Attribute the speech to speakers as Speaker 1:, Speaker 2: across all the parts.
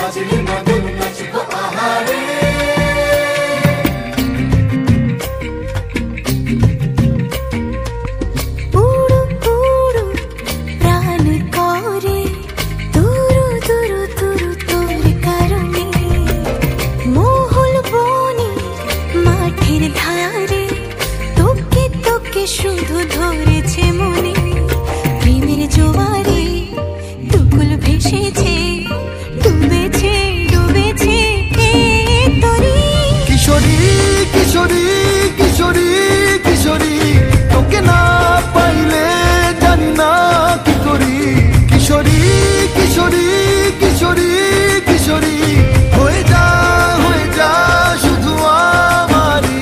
Speaker 1: বাজলে মাদল নাচবো আহারে।
Speaker 2: শুধু ধরেছে মনে প্রেমের জোয়ারে দুকুল ভেসেছে ডুবেছে ডুবেছে তোরে।
Speaker 3: কিশোরী কিশোরী কিশোরী কিশোরী তোকে না পাইলে জানি না কি করি। কিশোরী কিশোরী কিশোরী কিশোরী হয়ে যা শুধু আমারই।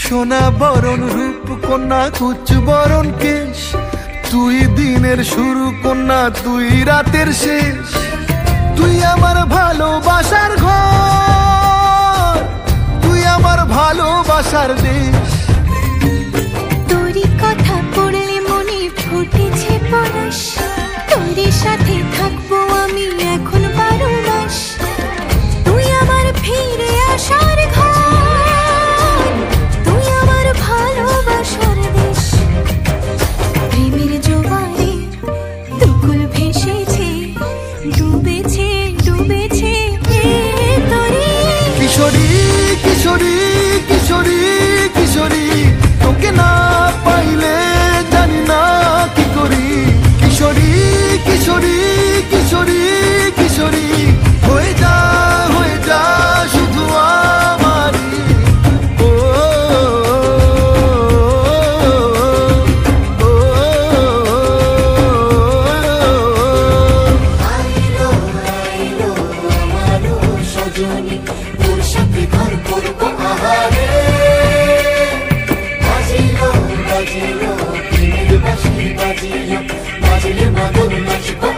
Speaker 3: সোনা বরণ রূপ কন্যা কুচ বরণ কেশ, তুই দিনের শুরু কন্যা তুই রাতের শেষ। তুই আমার ভালোবাসার ঘর, তুই আমার ভালোবাসার দেশ।
Speaker 2: তোরই কথা পড়লে মনে ফুটেছে পরশ, তোরই সাথে থাকবো আমি এখন 12 মাস। তুই আমার ফিরে আসার ঘর, তুই আমার ভালোবাসার দেশ। প্রেমের জোয়ারে দুকুল ভেসেছে ডুবেছে ডুবেছে তোরে।
Speaker 3: কিশোরী কিশোরী কিশোরী কিশোরী তোকে না পাইলে জানি না কি করি। কিশোরী কিশোরী কিশোরী কিশোরী হয়ে যা শুধু আমারই।
Speaker 1: আইলো আইলো আমারও সজনী, তোর সাথে ঘর করবো আহারে। বাজিলো বাজিলো প্রেমের বাঁশি বাজিলো, বাজলে মাদল নাচবো